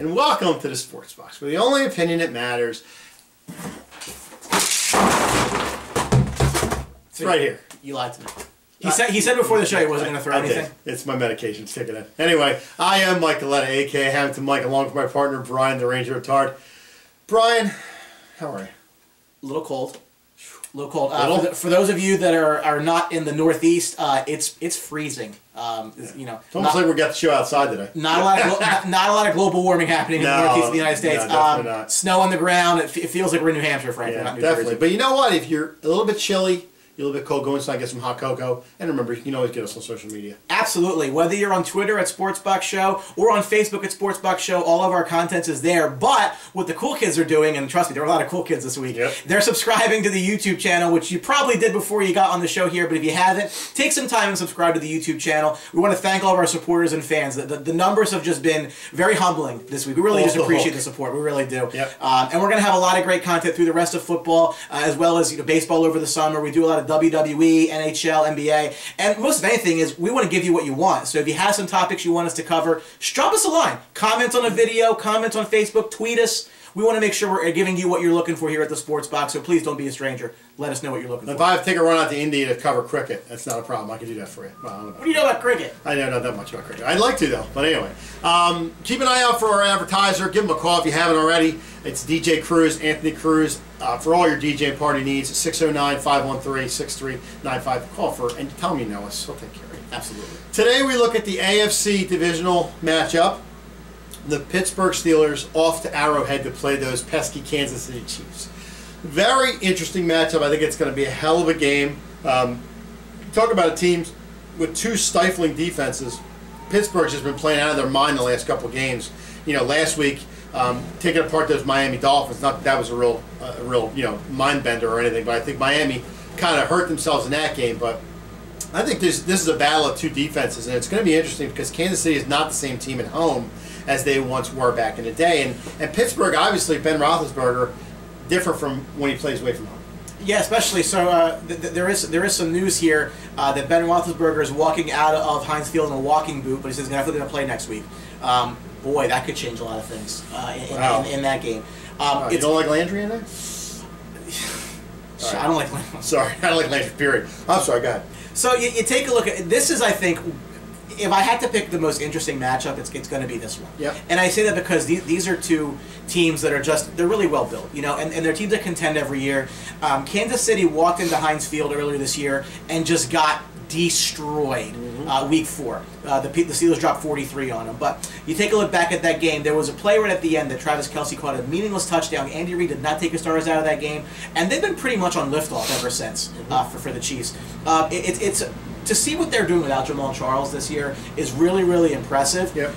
and welcome to the Sports Box, where the only opinion that matters. It's right here. You lied to me. He said before the show he wasn't going to throw anything. It's my medication. It's kicking in. Anyway, I am Mike Galetta, a.k.a. Hamilton Mike, along with my partner, Brian the Ranger Retard. Brian, how are you? A little cold. A little cold. For those of you that are not in the Northeast, it's freezing. You know, it's almost like we got the show outside today. Not a lot of global warming happening in the Northeast of the United States. No, definitely not. Snow on the ground. It feels like we're in New Hampshire, frankly. Yeah, not New definitely. Jersey. But you know what? If you're a little bit chilly, you're a little bit cold, go inside, get some hot cocoa. And remember, you can always get us on social media. Absolutely. Whether you're on Twitter at SportsBox Show or on Facebook at SportsBox Show, all of our content is there. But what the cool kids are doing, and trust me, there are a lot of cool kids this week, they're subscribing to the YouTube channel, which you probably did before you got on the show here. But if you haven't, take some time and subscribe to the YouTube channel. We want to thank all of our supporters and fans. The numbers have just been very humbling this week. We really just appreciate the support. We really do. Yep. And we're going to have a lot of great content through the rest of football, as well as baseball over the summer. We do a lot of WWE, NHL, NBA, and most of anything is we want to give you what you want. So if you have some topics you want us to cover, just drop us a line. Comment on a video, comment on Facebook, tweet us. We want to make sure we're giving you what you're looking for here at the Sports Box, so please don't be a stranger. Let us know what you're looking for. If I have to take a run out to India to cover cricket, that's not a problem. I can do that for you. Well, what do you know about cricket? I know not that much about cricket. I'd like to, though. But anyway, keep an eye out for our advertiser. Give him a call if you haven't already. It's DJ Cruz, Anthony Cruz, for all your DJ party needs. 609-513-6395. Call for and tell him you know us. He'll take care of you. Absolutely. Today we look at the AFC divisional matchup. The Pittsburgh Steelers off to Arrowhead to play those pesky Kansas City Chiefs. Very interesting matchup. I think it's going to be a hell of a game. Talk about a team with two stifling defenses. Pittsburgh's just been playing out of their mind the last couple of games. You know, last week taking apart those Miami Dolphins. Not that was a real mind bender or anything, but I think Miami kind of hurt themselves in that game. But I think this is a battle of two defenses, and it's going to be interesting because Kansas City is not the same team at home as they once were back in the day. And Pittsburgh, obviously, Ben Roethlisberger, different from when he plays away from home. Yeah, especially so. There is some news here that Ben Roethlisberger is walking out of Heinz Field in a walking boot, but he says he's definitely going to play next week. Boy, that could change a lot of things in that game. You don't like Landry in there? I don't like Landry. Sorry, I don't like Landry, period. I'm sorry, go ahead. So you take a look at this. Is, I think, if I had to pick the most interesting matchup, it's going to be this one. Yep. And I say that because these are two teams that are they're really well built, and they're teams that contend every year. Kansas City walked into Heinz Field earlier this year and just got destroyed week 4. The Steelers dropped 43 on them. But you take a look back at that game, there was a play right at the end that Travis Kelce caught a meaningless touchdown. Andy Reid did not take his starters out of that game, and they've been pretty much on liftoff ever since for the Chiefs. It's to see what they're doing without Jamal Charles this year is really, really impressive. Yep.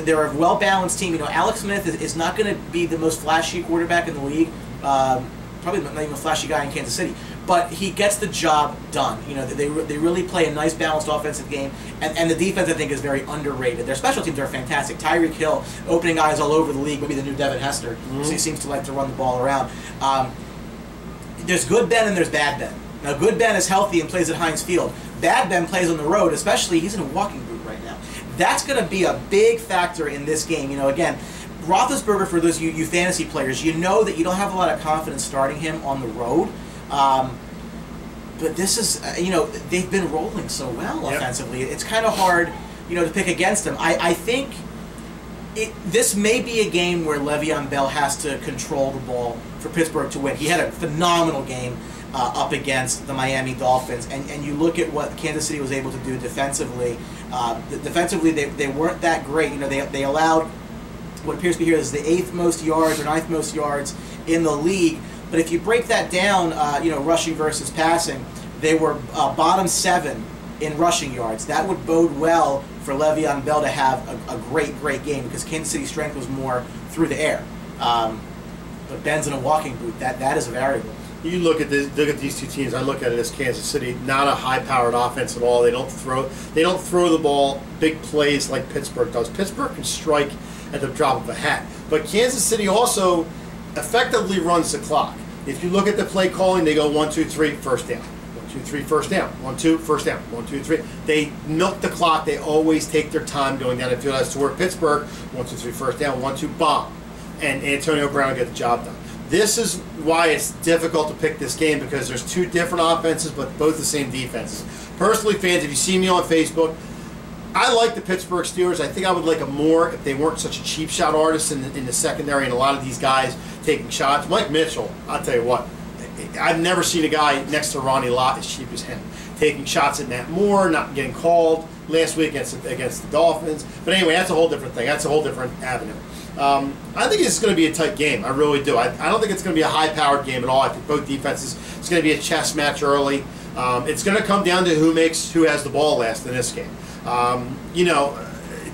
They're a well-balanced team. Alex Smith is not going to be the most flashy quarterback in the league. Probably not even a flashy guy in Kansas City. But he gets the job done. They really play a nice, balanced offensive game. And the defense, I think, is very underrated. Their special teams are fantastic. Tyreek Hill opening eyes all over the league. Maybe the new Devin Hester. So he seems to like to run the ball around. There's good Ben and there's bad Ben. Now, good Ben is healthy and plays at Heinz Field. Bad Ben plays on the road, especially he's in a walking boot right now. That's going to be a big factor in this game. Again, Roethlisberger, for those you fantasy players, you know that you don't have a lot of confidence starting him on the road. But this is, they've been rolling so well offensively. It's kind of hard, to pick against them. I think this may be a game where Le'Veon Bell has to control the ball for Pittsburgh to win. He had a phenomenal game up against the Miami Dolphins, and you look at what Kansas City was able to do defensively. Defensively, they weren't that great. They allowed what appears to be here is the 8th most yards or 9th most yards in the league. But if you break that down, rushing versus passing, they were bottom 7 in rushing yards. That would bode well for Le'Veon Bell to have a great game because Kansas City's strength was more through the air. But Ben's in a walking boot. That is a variable. You look at these two teams. I look at it as Kansas City, not a high-powered offense at all. They don't throw the ball big plays like Pittsburgh does. Pittsburgh can strike at the drop of a hat, but Kansas City also effectively runs the clock. If you look at the play calling, they go 1, 2, 3, first down. 1, 2, 3, first down. 1, 2, first down. 1, 2, 3. They milk the clock. They always take their time going down the field. As to where Pittsburgh, 1, 2, 3, first down. 1, 2, bomb, and Antonio Brown will get the job done. This is why it's difficult to pick this game, because there's two different offenses, but both the same defenses. Personally, fans, if you see me on Facebook, I like the Pittsburgh Steelers. I think I would like them more if they weren't such a cheap shot artist in the secondary, and a lot of these guys taking shots. Mike Mitchell, I'll tell you what, I've never seen a guy next to Ronnie Lott as cheap as him, taking shots at Matt Moore, not getting called last week against the Dolphins. But anyway, that's a whole different thing. That's a whole different avenue. I think it's going to be a tight game. I really do. I don't think it's going to be a high-powered game at all. I think both defenses, it's going to be a chess match early. It's going to come down to who has the ball last in this game. You know,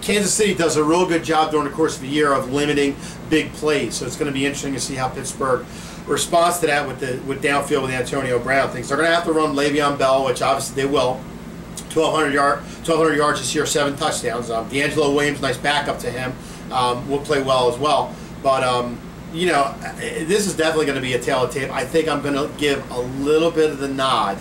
Kansas City does a real good job during the course of the year of limiting big plays. So it's going to be interesting to see how Pittsburgh responds to that with downfield with Antonio Brown things. They're going to have to run Le'Veon Bell, which obviously they will. 1,200 yards this year, 7 touchdowns. D'Angelo Williams, nice backup to him, will play well as well. But you know, this is definitely going to be a tale of tape. I think I'm going to give a little bit of the nod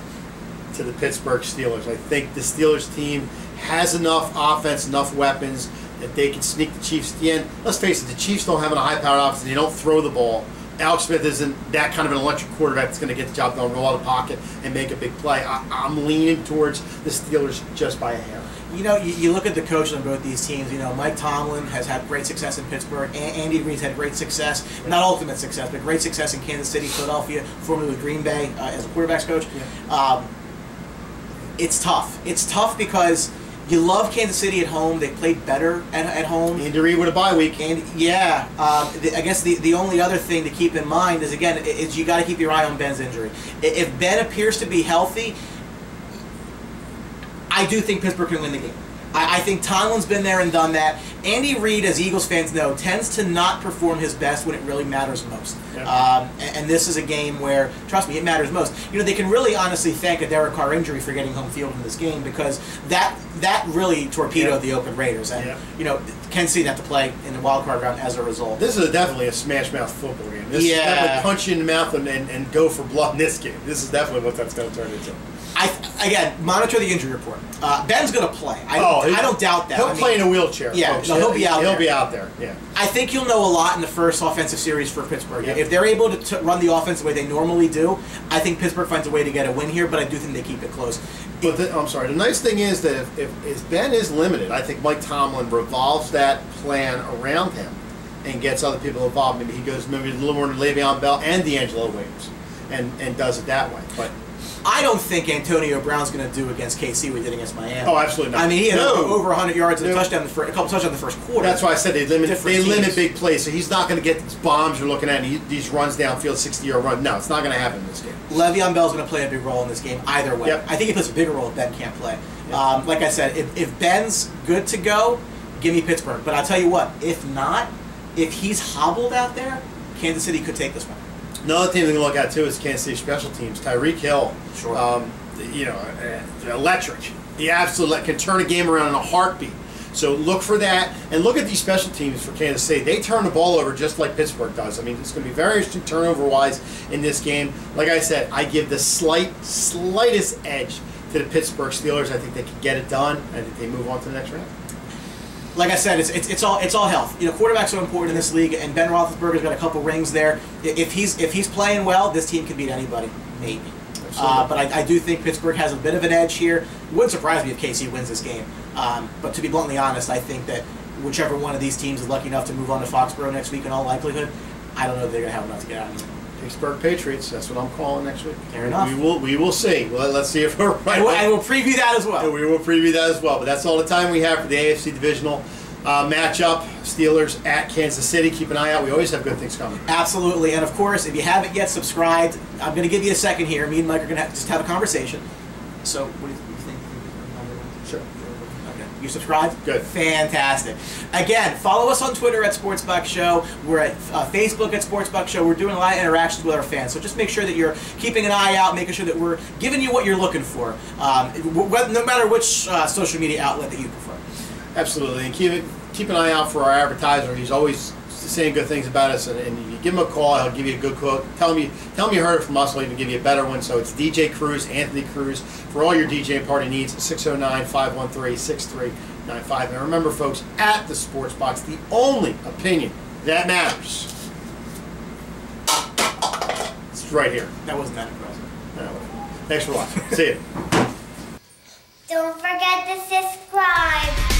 to the Pittsburgh Steelers. I think the Steelers team has enough offense, enough weapons that they can sneak the Chiefs at the end. Let's face it, the Chiefs don't have a high-powered offense. They don't throw the ball. Alex Smith isn't that kind of an electric quarterback that's going to get the job done, roll out of the pocket, and make a big play. I'm leaning towards the Steelers just by a hair. You know, you look at the coaches on both these teams. You know, Mike Tomlin has had great success in Pittsburgh. Andy Reid's had great success, not ultimate success, but great success in Kansas City, Philadelphia, formerly with Green Bay as a quarterbacks coach. Yeah. It's tough. It's tough because you love Kansas City at home. They played better at home. Andy Reid with a bye week. And yeah, I guess the only other thing to keep in mind is, again, is you got to keep your eye on Ben's injury. If Ben appears to be healthy, I do think Pittsburgh can win the game. I think Tomlin's been there and done that. Andy Reid, as Eagles fans know, tends to not perform his best when it really matters most. Yeah. And this is a game where, trust me, it matters most. You know, they can really honestly thank a Derek Carr injury for getting home field in this game, because that really torpedoed the Oakland Raiders. And, you know, Kansas City have to play in the wild card round as a result. This is definitely a smash mouth football game. This definitely punch you in the mouth and go for blood in this game. This is definitely what that's going to turn into. Again, monitor the injury report. Ben's going to play. I don't doubt that. He'll play in a wheelchair. Yeah, folks. No, he'll be out there. He'll be out there. Yeah. I think you'll know a lot in the first offensive series for Pittsburgh. Yep. If they're able to run the offense the way they normally do, I think Pittsburgh finds a way to get a win here. But I do think they keep it close. But I'm sorry. The nice thing is that if Ben is limited, I think Mike Tomlin revolves that plan around him and gets other people involved. Maybe he goes maybe a little more to Le'Veon Bell and D'Angelo Williams, and does it that way. But I don't think Antonio Brown's going to do against KC what he did against Miami. Oh, absolutely not. I mean, he had over 100 yards and a touchdown, a couple touchdowns in the first quarter. That's why I said they limit big plays. So he's not going to get these bombs you're looking at, these runs downfield, 60-yard run. No, it's not going to happen in this game. Le'Veon Bell's going to play a big role in this game either way. Yep. I think he plays a bigger role if Ben can't play. Yep. Like I said, if Ben's good to go, give me Pittsburgh. But I'll tell you what, if not, if he's hobbled out there, Kansas City could take this one. Another team to look at, too, is Kansas City special teams. Tyreek Hill. Sure. You know, electric. He absolutely can turn a game around in a heartbeat. So look for that, and look at these special teams for Kansas City. They turn the ball over just like Pittsburgh does. I mean, it's going to be very interesting turnover-wise in this game. Like I said, I give the slightest edge to the Pittsburgh Steelers. I think they can get it done. I think they move on to the next round. Like I said, it's all health. You know, quarterbacks are important in this league, and Ben Roethlisberger's got a couple rings there. If he's playing well, this team can beat anybody, maybe. But I do think Pittsburgh has a bit of an edge here. It wouldn't surprise me if KC wins this game. But to be bluntly honest, I think that whichever one of these teams is lucky enough to move on to Foxborough next week in all likelihood, I don't know if they're going to have enough to get out of here. Pittsburgh Patriots, that's what I'm calling next week. Fair enough. We will see. Well, let's see if we're right. And we'll preview that as well. And we will preview that as well. But that's all the time we have for the AFC Divisional matchup. Steelers at Kansas City. Keep an eye out. We always have good things coming. Absolutely. And of course, if you haven't yet subscribed, I'm going to give you a second here. Me and Mike are going to just have a conversation. So, what do you think? Sure. Okay. You subscribed? Good. Fantastic. Again, follow us on Twitter at Sportsbuck Show. We're at Facebook at Sportsbuck Show. We're doing a lot of interactions with our fans. So just make sure that you're keeping an eye out, making sure that we're giving you what you're looking for, no matter which social media outlet that you prefer. Absolutely. And keep an eye out for our advertiser. He's always saying good things about us, and you give him a call, he'll give you a good quote. Tell him you heard it from us, he'll even give you a better one. So it's DJ Cruz, Anthony Cruz, for all your DJ party needs, 609-513-6395. And remember, folks, at the Sports Box, the only opinion that matters. It's right here. That wasn't that impressive. No. Thanks for watching. See you. Don't forget to subscribe.